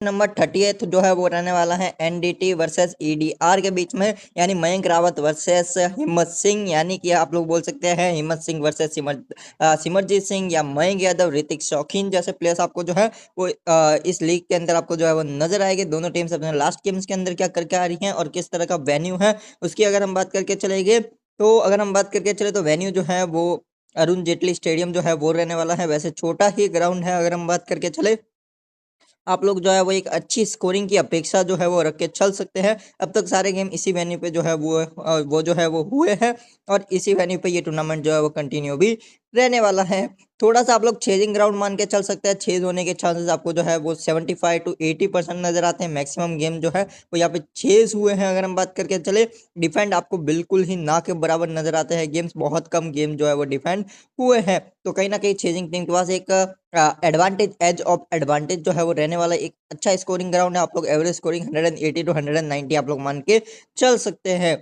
Number 30th जो है वो रहने वाला है एनडीटी वर्सेस ईडीआर के बीच में, यानी मयंक रावत वर्सेस हिम्मत सिंह, यानी कि आप लोग बोल सकते हैं हिम्मत सिंह वर्सेस सिमरजीत सिंह या मयंक यादव, ऋतिक शौकीन जैसे प्लेयर्स आपको जो है वो इस लीग के अंदर आपको जो है वो नजर आएंगे। दोनों टीम्स अपने लास्ट गेम्स के अंदर क्या करके आ रही हैं और किस तरह का वेन्यू है उसकी अगर हम बात करके चलेंगे, तो अगर हम बात करके चले तो वेन्यू जो है वो अरुण जेटली स्टेडियम जो है वो रहने वाला है। वैसे छोटा ही ग्राउंड है, अगर हम बात करके चले आप लोग जो है वो एक अच्छी स्कोरिंग की अपेक्षा जो है वो रख के चल सकते हैं। अब तक सारे गेम इसी वेन्यू पे जो है वो जो है वो हुए हैं और इसी वेन्यू पे ये टूर्नामेंट जो है वो कंटिन्यू भी रहने वाला है। थोड़ा सा आप लोग चेजिंग ग्राउंड मान के चल सकते हैं, चेज होने के चांसेस आपको जो है वो 75 to 80% नजर आते हैं। मैक्सिमम गेम जो है वो यहाँ पे चेज हुए हैं। अगर हम बात करके चले डिफेंड आपको बिल्कुल ही ना के बराबर नजर आते हैं गेम्स, बहुत कम गेम जो है वो डिफेंड हुए हैं। तो कहीं ना कहीं चेजिंग टीम के पास एक एडवांटेज, एज ऑफ एडवांटेज जो है वो रहने वाला एक अच्छा स्कोरिंग ग्राउंड है। आप लोग एवरेज स्कोरिंग 180 to 190 आप लोग मान के चल सकते हैं।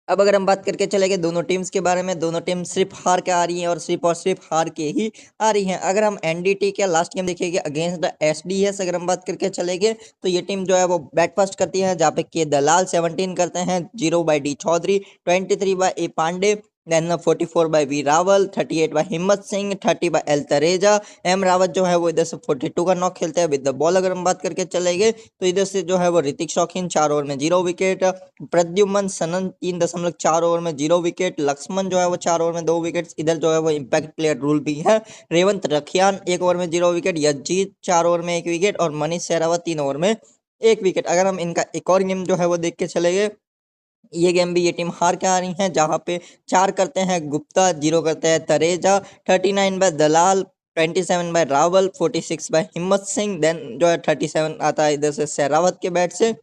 अब अगर हम बात करके चलेंगे दोनों टीम्स के बारे में, दोनों टीम सिर्फ हार के आ रही हैं और सिर्फ हार के ही आ रही हैं। अगर हम एनडीटी के लास्ट गेम देखेंगे अगेंस्ट द एसडीएस, अगर हम बात करके चलेंगे तो ये टीम जो है वो बैट फर्स्ट करती है, जहाँ पे के दलाल 17 करते हैं, 0 by D Chaudhary, 23 by A Pandey, then 44 by V Rawal, 38 by Himmat Singh, 30 by L Tareja. M Rawat जो है वो इधर से 42 का नॉक खेलते हैं विद द बॉल। अगर हम बात करके चलेंगे तो इधर से जो है वो ऋतिक शौकीन 4 ओवर में 0 विकेट, प्रद्युमन सनन 3.4 ओवर में 0 विकेट, लक्ष्मण जो है वो 4 ओवर में 2 विकेट, इधर जो है वो इम्पैक्ट प्लेयर रूल भी है, रेवंत रखियान 1 ओवर में 0 विकेट, यज्जीत 4 ओवर में 1 विकेट और मनीष सहरावत 3 ओवर में 1 विकेट। अगर हम इनका एक और गेम जो है वो देख के चलेंगे, ये गेम भी ये टीम हार के आ रही है, जहां पे 4 करते हैं गुप्ता, 0 करते हैं तरेजा, 39 बाय दलाल, 27 bye Rawal, 46 bye Himmat Singh, then जो है 37 आता है इधर से सहरावत के बैट से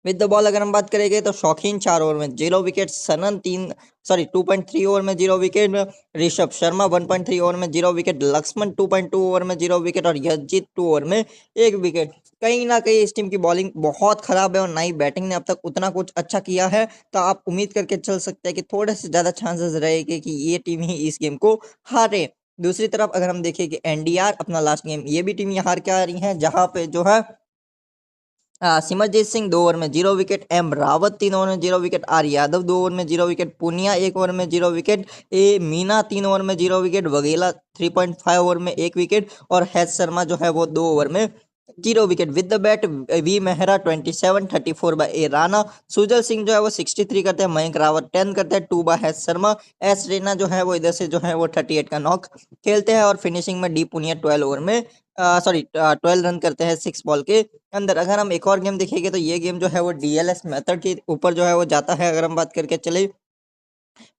विद द बॉल। अगर हम बात करेंगे तो शौकीन 4 ओवर में 0 विकेट, सनन 2.3 ओवर में 0 विकेट, ऋषभ शर्मा 1.3 ओवर में 0 विकेट, लक्ष्मण 2.2 ओवर में 0 विकेट और यज्जित 2 ओवर में 1 विकेट। कहीं ना कहीं इस टीम की बॉलिंग बहुत खराब है और ना ही बैटिंग ने अब तक उतना कुछ अच्छा किया है, तो आप उम्मीद करके चल सकते हैं कि थोड़े से ज्यादा चांसेस रहेंगे कि ये टीम ही इस गेम को हारे। दूसरी तरफ अगर हम देखें कि एनडीआर अपना लास्ट गेम, ये भी टीम यहाँ हार के आ रही है, जहां पे जो है सिमरजीत सिंह 2 ओवर में 0 विकेट, एम रावत 3 ओवर में 0 विकेट, आर यादव 2 ओवर में 0 विकेट, पुनिया 1 ओवर में 0 विकेट, ए मीना 3 ओवर में 0 विकेट, वगेला 3.5 ओवर में 1 विकेट और हैज शर्मा जो है वो 2 ओवर में 0 wicket. With the bat V Mehra 27, 34 by A Rana, Sujal Singh जो है वो 63 करते हैं, मयंक रावत 10 करते हैं, 2 बाय हैज शर्मा, एस रेना जो है वो इधर से जो है वो 38 का नॉक खेलते हैं और फिनिशिंग में डी पुनिया 12 ओवर में 12 रन करते हैं 6 बॉल के अंदर। अगर हम एक और गेम देखेंगे तो ये गेम जो है वो डीएलएस मेथड के ऊपर जो है वो जाता है। अगर हम बात करके चले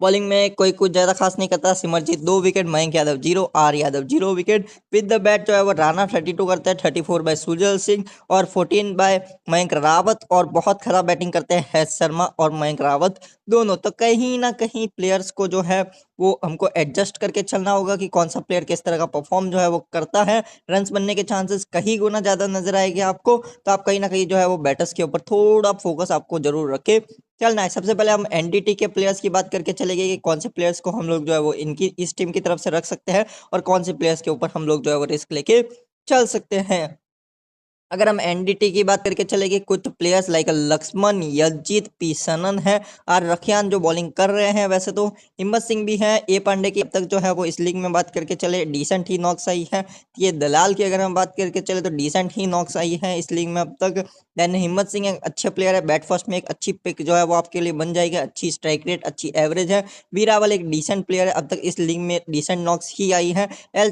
बॉलिंग में कोई कुछ ज्यादा खास नहीं करता, Simarjeet 2 wicket, Mayank Yadav 0, R Yadav 0 wicket. With the bat जो है वो राणा 32 करते हैं, 34 बाय सुजल सिंह और 14 बाय मयंक रावत और बहुत खराब बैटिंग करते हैं हैज शर्मा और मयंक रावत दोनों। तो कहीं ना कहीं प्लेयर्स को जो है वो हमको एडजस्ट करके चलना होगा कि कौन सा प्लेयर किस तरह का परफॉर्म जो है वो करता है। रन्स बनने के चांसेस कहीं गुना ज्यादा नजर आएंगे आपको, तो आप कहीं ना कहीं जो है वो बैटर्स के ऊपर थोड़ा फोकस आपको जरूर रखे चलना है। सबसे पहले हम एनडीटी के प्लेयर्स की बात करके चलेंगे कि कौन से प्लेयर्स को हम लोग जो है वो इनकी इस टीम की तरफ से रख सकते हैं और कौन से प्लेयर्स के ऊपर हम लोग जो है वो रिस्क लेके चल सकते हैं। अगर हम एनडीटी की बात करके चलेंगे, कुछ प्लेयर्स लाइक लक्ष्मण, यज्जीत, पी सनन है, आर रखियान जो बॉलिंग कर रहे हैं। वैसे तो हिम्मत सिंह भी है, ए पांडे की अब तक जो है वो इस लीग में बात करके चले डिसेंट ही नॉक्स आई है। ये दलाल की अगर हम बात करके चले तो डिसेंट ही नॉक्स आई है इस लीग में अब तक। देन हिम्मत सिंह एक अच्छे प्लेयर है, बैट फर्स्ट में एक अच्छी पिक जो है वो आपके लिए बन जाएगी, अच्छी स्ट्राइक रेट, अच्छी एवरेज है। वीरावल एक डिसेंट प्लेयर है, अब तक इस लीग में डिसेंट नॉक्स ही आई है। एल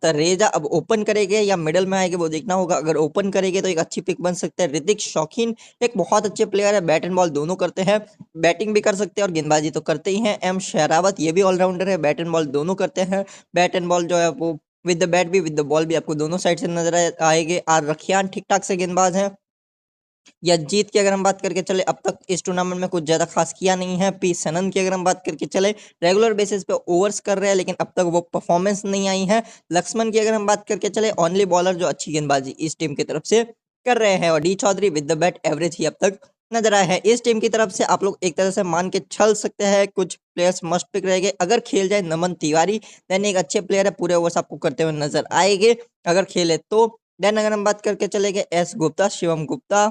तरेजा अब ओपन करेंगे या मिडल में आएंगे वो देखना होगा। अगर ओपन करेंगे तो एक अच्छी पिक बन सकते हैं। ऋतिक शौकीन एक बहुत अच्छे प्लेयर है, बैट एंड बॉल दोनों करते हैं, बैटिंग भी कर सकते हैं और गेंदबाजी तो करते ही हैं। एम शहरावत ये भी ऑलराउंडर है, बैट एंड बॉल दोनों करते हैं, बैट एंड बॉल जो है वो विद द बैट भी विद द बॉल भी आपको दोनों साइड से नजर आएंगे। आर रखियान ठीक ठाक से गेंदबाज है। यज्जीत की अगर हम बात करके चले अब तक इस टूर्नामेंट में कुछ ज्यादा खास किया नहीं है। पी सनन की अगर हम बात करके चले रेगुलर बेसिस पे ओवर्स कर रहे हैं लेकिन अब तक वो परफॉर्मेंस नहीं आई है। लक्ष्मण की अगर हम बात करके चले ओनली बॉलर जो अच्छी गेंदबाजी इस टीम की तरफ से कर रहे हैं और D Chaudhary with the bat average ही अब तक नजर आए हैं। इस टीम की तरफ से आप लोग एक तरह से मान के चल सकते हैं कुछ प्लेयर्स मस्ट पिक रहेंगे। अगर खेल जाए नमन तिवारी, देन एक अच्छे प्लेयर है, पूरे ओवर्स आपको करते हुए नजर आएंगे अगर खेले तो। देन अगर हम बात करके चलेंगे एस गुप्ता, शिवम गुप्ता,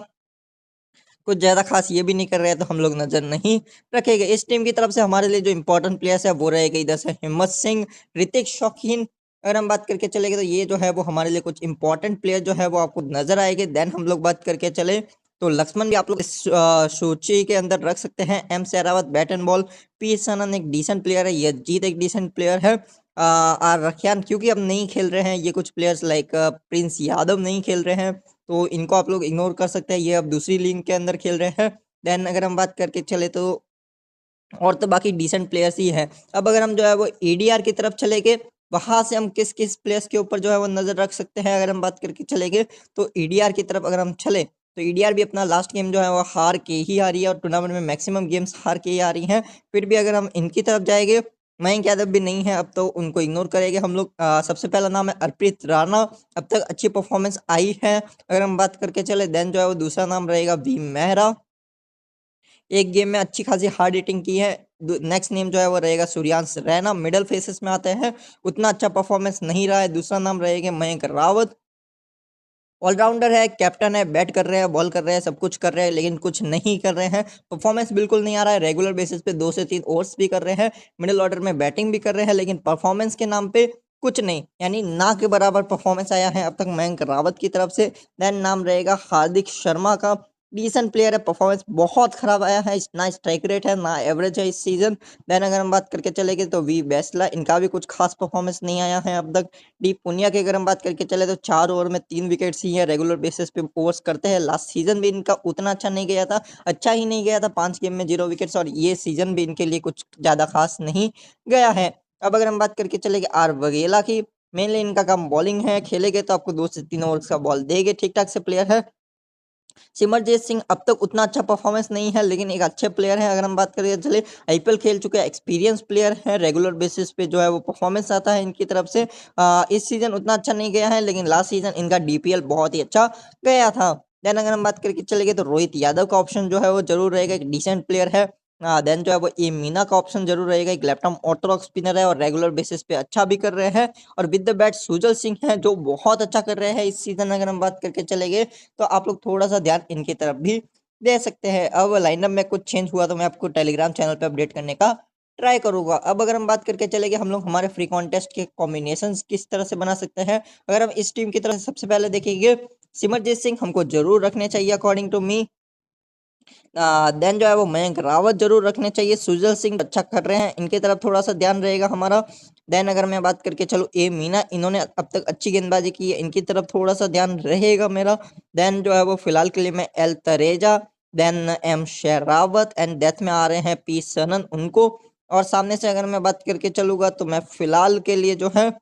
कुछ ज्यादा खास ये भी नहीं कर रहे हैं तो हम लोग नजर नहीं रखेंगे। इस टीम की तरफ से हमारे लिए जो इंपॉर्टेंट प्लेयर्स है वो रहेगा इधर से हिम्मत सिंह, ऋतिक शौकीन। अगर हम बात करके चलेंगे तो ये जो है वो हमारे लिए कुछ इंपॉर्टेंट प्लेयर जो है वो आपको नजर आएंगे। देन हम लोग बात करके चले तो लक्ष्मण भी आप लोग इस सूची के अंदर रख सकते हैं। M Sehrawat bat and ball, P Sanan एक डिसेंट प्लेयर है, यजीत एक डिसेंट प्लेयर है, आर रखियान क्योंकि अब नहीं खेल रहे हैं ये कुछ प्लेयर्स लाइक प्रिंस यादव नहीं खेल रहे हैं तो इनको आप लोग इग्नोर कर सकते हैं, ये अब दूसरी लीग के अंदर खेल रहे हैं। देन अगर हम बात करके चले तो और तो बाकी डिसेंट प्लेयर्स ही हैं। अब अगर हम जो है वो ईडीआर की तरफ चले गए, वहां से हम किस किस प्लेयर्स के ऊपर जो है वो नजर रख सकते हैं अगर हम बात करके चले गए तो ईडीआर की तरफ अगर हम चले तो ईडीआर भी अपना लास्ट गेम जो है वो हार के ही आ रही है और टूर्नामेंट में मैक्सिमम गेम्स हार के ही आ रही हैं। फिर भी अगर हम इनकी तरफ जाएंगे, मयंक यादव भी नहीं है अब तो उनको इग्नोर करेंगे हम लोग। सबसे पहला नाम है अर्पित राणा, अब तक अच्छी परफॉर्मेंस आई है अगर हम बात करके चले। देन जो है वो दूसरा नाम रहेगा वी मेहरा, एक गेम में अच्छी खासी हार्ड हिटिंग की है। नेक्स्ट नेम जो है वो रहेगा सूर्यांश रैना, मिडल फेसेस में आते हैं, उतना अच्छा परफॉर्मेंस नहीं रहा है। दूसरा नाम रहेगा मयंक रावत, ऑलराउंडर है, कैप्टन है, बैट कर रहे हैं, बॉल कर रहे हैं, सब कुछ कर रहे हैं लेकिन कुछ नहीं कर रहे हैं, परफॉर्मेंस बिल्कुल नहीं आ रहा है। रेगुलर बेसिस पे 2 से 3 ओवर्स भी कर रहे हैं, मिडिल ऑर्डर में बैटिंग भी कर रहे हैं लेकिन परफॉर्मेंस के नाम पे कुछ नहीं, यानी ना के बराबर परफॉर्मेंस आया है अब तक मयंक रावत की तरफ से। देन नाम रहेगा हार्दिक शर्मा का, डिसेंट प्लेयर है, परफॉर्मेंस बहुत खराब आया है, ना स्ट्राइक रेट है ना एवरेज है इस सीजन। देन अगर हम बात करके चलेंगे तो वी बेस्ला, इनका भी कुछ खास परफॉर्मेंस नहीं आया है अब तक। डी पुनिया की अगर हम बात करके चले तो 4 ओवर में 3 विकेट्स ही है, रेगुलर बेसिस पे ओवर्स करते हैं। लास्ट सीजन भी इनका उतना अच्छा नहीं गया था, अच्छा ही नहीं गया था, 5 गेम में 0 विकेट्स, और ये सीजन भी इनके लिए कुछ ज्यादा खास नहीं गया है। अब अगर हम बात करके चलेंगे आर वगेला की, मेनली इनका काम बॉलिंग है, खेलेंगे तो आपको 2 से 3 ओवर्स का बॉल देंगे, ठीक ठाक से प्लेयर है। सिमरजीत सिंह अब तक उतना अच्छा परफॉर्मेंस नहीं है लेकिन एक अच्छे प्लेयर है अगर हम बात करें चले, आईपीएल खेल चुके हैं, एक्सपीरियंस प्लेयर है, रेगुलर बेसिस पे जो है वो परफॉर्मेंस आता है इनकी तरफ से। इस सीजन उतना अच्छा नहीं गया है लेकिन लास्ट सीजन इनका डीपीएल बहुत ही अच्छा गया था। देन अगर हम बात करके चले गए तो रोहित यादव का ऑप्शन जो है वो जरूर रहेगा, एक डिसेंट प्लेयर है। देन जो है वो ए मीना का ऑप्शन जरूर रहेगा, एक लेफ्ट आर्म ऑर्थोडॉक्स स्पिनर है और रेगुलर बेसिस पे अच्छा भी कर रहे हैं। और with the bat Sujal Singh है जो बहुत अच्छा कर रहे हैं इस सीजन अगर हम बात करके चले गए तो आप लोग थोड़ा सा ध्यान इनकी तरफ भी दे सकते हैं। अब लाइनअप में कुछ चेंज हुआ तो मैं आपको टेलीग्राम चैनल पे अपडेट करने का ट्राई करूंगा। अब अगर हम बात करके चलेंगे हम लोग हमारे फ्री कॉन्टेस्ट के कॉम्बिनेशंस किस तरह से बना सकते हैं, अगर हम इस टीम की तरफ से सबसे पहले देखेंगे, सिमरजीत सिंह हमको जरूर रखने चाहिए अकॉर्डिंग टू मी। देन जो है वो मयंक रावत जरूर रखने चाहिए, सुजल सिंह अच्छा कर रहे हैं, इनकी तरफ थोड़ा सा ध्यान रहेगा हमारा। देन अगर मैं बात करके चलूँ ए मीना, इन्होंने अब तक अच्छी गेंदबाजी की है, इनकी तरफ थोड़ा सा ध्यान रहेगा मेरा। देन जो है वो फिलहाल के लिए मैं L Tareja, then M Sherawat and death में आ रहे हैं पी सनन उनको। और सामने से अगर मैं बात करके चलूंगा तो मैं फिलहाल के लिए जो है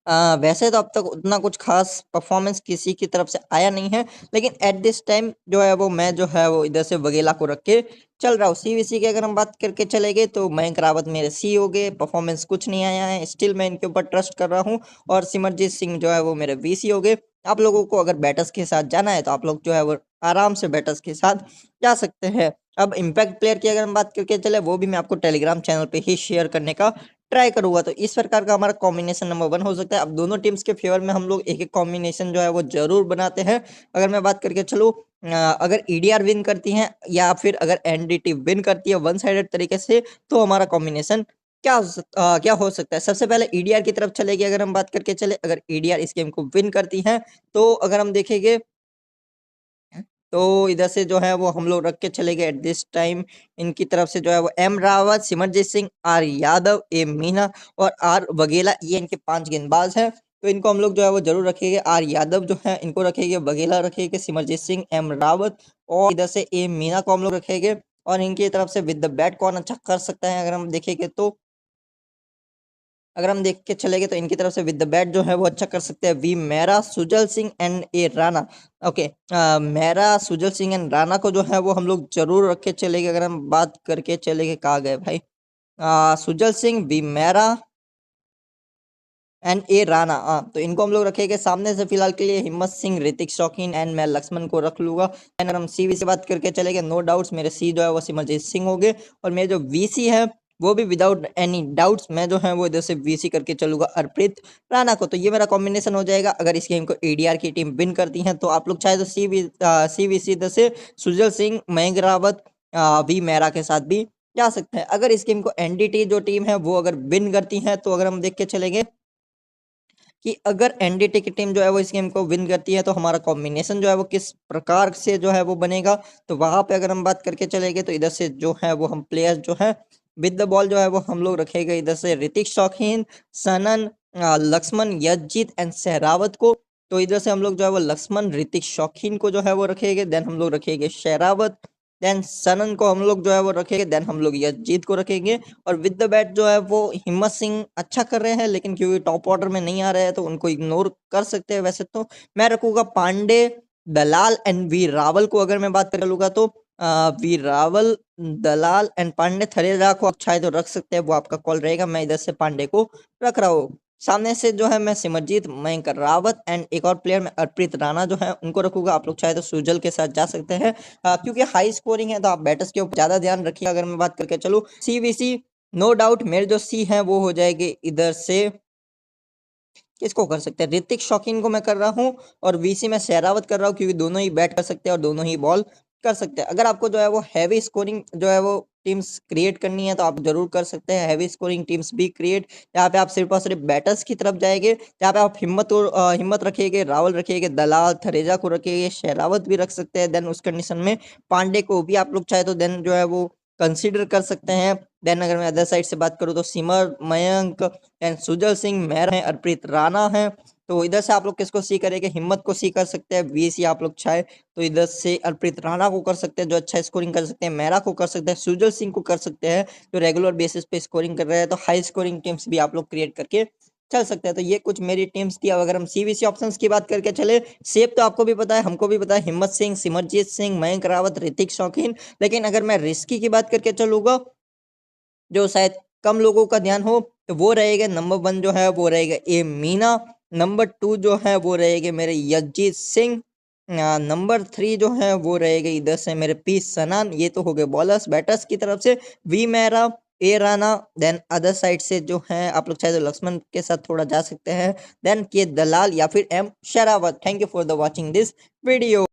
वैसे तो अब तक उतना कुछ खास परफॉर्मेंस किसी की तरफ से आया नहीं है लेकिन एट दिस टाइम जो है वो मैं जो है वो इधर से वगेला को रख के चल रहा हूँ। सीवीसी की अगर हम बात करके चले गए तो मयंक रावत मेरे सी हो गए, परफॉर्मेंस कुछ नहीं आया है, स्टिल मैं इनके ऊपर ट्रस्ट कर रहा हूँ। और सिमरजीत सिंह जो है वो मेरे वीसी हो गए। आप लोगों को अगर बैटर्स के साथ जाना है तो आप लोग जो है वो आराम से बैटर्स के साथ जा सकते हैं। अब इम्पैक्ट प्लेयर की अगर हम बात करके चले वो भी मैं आपको टेलीग्राम चैनल पे ही शेयर करने का ट्राई करूंगा। तो इस प्रकार का हमारा कॉम्बिनेशन नंबर 1 हो सकता है। अब दोनों टीम्स के फेवर में हम लोग एक एक कॉम्बिनेशन जो है वो जरूर बनाते हैं। अगर मैं बात करके चलूँ, अगर ईडीआर विन करती हैं या फिर अगर एनडीटी विन करती है वन साइडेड तरीके से तो हमारा कॉम्बिनेशन क्या हो सकता है। सबसे पहले ईडीआर की तरफ चलेगी अगर हम बात करके चले, अगर ईडीआर इस गेम को विन करती हैं तो अगर हम देखेंगे तो इधर से जो है वो हम लोग रख के चले गए एट दिस टाइम, इनकी तरफ से जो है वो एम रावत, सिमरजीत सिंह, आर यादव, ए मीना और आर वगेला, ये इनके 5 गेंदबाज हैं। तो इनको हम लोग जो है वो जरूर रखेंगे। आर यादव जो है इनको रखेंगे, वगेला रखेंगे, सिमरजीत सिंह, एम रावत और इधर से ए मीना को हम लोग रखेंगे। और इनकी तरफ से विद द बैट कौन अच्छा कर सकता है अगर हम देखेंगे तो, अगर हम देख के चलेंगे तो इनकी तरफ से विद द बैट जो है वो अच्छा कर सकते हैं V Mehra, Sujal Singh and A Rana. Okay, Mehra, Sujal Singh and Rana को जो है वो हम लोग जरूर रख के चलेंगे। अगर हम बात करके चलेंगे, कहाँ गए भाई, Sujal Singh, we Mehra and A Rana. तो इनको हम लोग रखेंगे सामने से फिलहाल के लिए हिम्मत सिंह, ऋतिक शौकीन एंड मैं लक्ष्मण को रख लूंगा। एंड अगर हम सीवी से बात करके चलेंगे, नो डाउट्स मेरे सी जो है वो सिमरजीत सिंह हो गए, और मेरे जो वीसी है वो भी विदाउट एनी डाउट्स मैं जो है वो इधर से वीसी करके चलूंगा अर्पित राणा को। तो ये मेरा कॉम्बिनेशन हो जाएगा। अगर इस गेम को एडीआर की टीम विन करती है तो आप लोग चाहे तो सीवीसी इधर से सुजल सिंह, मयंक रावत, वी मेहरा के साथ भी जा सकते हैं। अगर इस गेम को एनडीटी जो टीम है वो अगर विन करती है तो अगर हम देख के चलेंगे कि अगर एनडीटी की टीम जो है वो इस गेम को विन करती है तो हमारा कॉम्बिनेशन जो है वो किस प्रकार से जो है वो बनेगा। तो वहां पे अगर हम बात करके चलेंगे तो इधर से जो है वो हम प्लेयर जो है विद द बॉल जो है वो हम लोग रखेंगे इधर से ऋतिक शौकीन, सनन, लक्ष्मण, यशजीत एंड सहरावत को। तो इधर से हम लोग जो है वो लक्ष्मण, ऋतिक शौकीन को जो है वो रखेंगे, देन हम लोग रखेंगे शेरावत, देन सनन को हम लोग जो है वो रखेंगे, देन हम लोग यशजीत को रखेंगे। और विद द बैट जो है वो हिम्मत सिंह अच्छा कर रहे हैं, लेकिन क्योंकि टॉप ऑर्डर में नहीं आ रहे हैं तो उनको इग्नोर कर सकते हैं। वैसे तो मैं रखूंगा पांडे, दलाल एंड वीर रावल को। अगर मैं बात कर लूंगा तो वीर रावल, दलाल एंड पांडे, थरेजा को आप चाहे तो रख सकते हैं, वो आपका कॉल रहेगा। मैं इधर से पांडे को रख रहा हूँ। सामने से जो है मैं सिमरजीत, मयंक रावत एंड एक और प्लेयर में अर्पित राणा जो है उनको रखूंगा। आप लोग चाहे तो सुजल के साथ जा सकते हैं, क्योंकि हाई स्कोरिंग है तो आप बैटर्स के ऊपर ज्यादा ध्यान रखिए। अगर मैं बात करके चलूँ सीवीसी, नो डाउट मेरे जो सी है वो हो जाएगी इधर से, किसको कर सकते हैं, ऋतिक शौकीन को मैं कर रहा हूँ, और वीसी में सहरावत कर रहा हूँ क्योंकि दोनों ही बैट कर सकते हैं और दोनों ही बॉल कर सकते हैं। अगर आपको जो है वो हैवी स्कोरिंग जो है वो टीम्स क्रिएट करनी है तो आप जरूर कर सकते हैं हैवी स्कोरिंग टीम्स भी क्रिएट। यहाँ पे आप सिर्फ और सिर्फ बैटर्स की तरफ जाएंगे, यहाँ पे आप हिम्मत रखिएगा, रावल रखिएगा, दलाल, थरेजा को रखिएगा, शेरावत भी रख सकते हैं। देन उस कंडीशन में पांडे को भी आप लोग चाहे तो देन जो है वो कंसीडर कर सकते हैं। देन अगर मैं अदर साइड से बात करूँ तो सिमर, मयंक एंड सुजल सिंह, मेहर है, अर्पित राणा है। तो इधर से आप लोग किसको सी करेंगे, हिम्मत को सी कर सकते हैं। वीसी आप लोग चाहे तो इधर से अर्पित राणा को कर सकते हैं जो अच्छा स्कोरिंग कर सकते हैं, मेहरा को कर सकते हैं, सुजल सिंह को कर सकते हैं जो रेगुलर बेसिस पे स्कोरिंग कर रहे हैं। तो हाई स्कोरिंग टीम्स भी आप लोग क्रिएट करके चल सकते हैं। तो ये कुछ मेरी टीम्स थी। अब अगर हम सीवीसी ऑप्शंस की बात करके चले, सेफ तो आपको भी पता है, हमको भी पता है, हिम्मत सिंह, सिमरजीत सिंह, मयंक रावत, ऋतिक शौकीन। लेकिन अगर मैं रिस्की की बात करके चलूंगा जो शायद कम लोगों का ध्यान हो, तो वो रहेगा नंबर 1 जो है वो रहेगा ए मीना, नंबर 2 जो है वो रहेंगे मेरे यशजीत सिंह, नंबर 3 जो है वो रहेगा इधर से मेरे पी सनान। ये तो हो गए बॉलर्स। बैटर्स की तरफ से V Mehra, A Rana, then other side से जो है आप लोग चाहे तो लक्ष्मण के साथ थोड़ा जा सकते हैं, देन के दलाल या फिर M Sherawat. Thank you for the watching this video.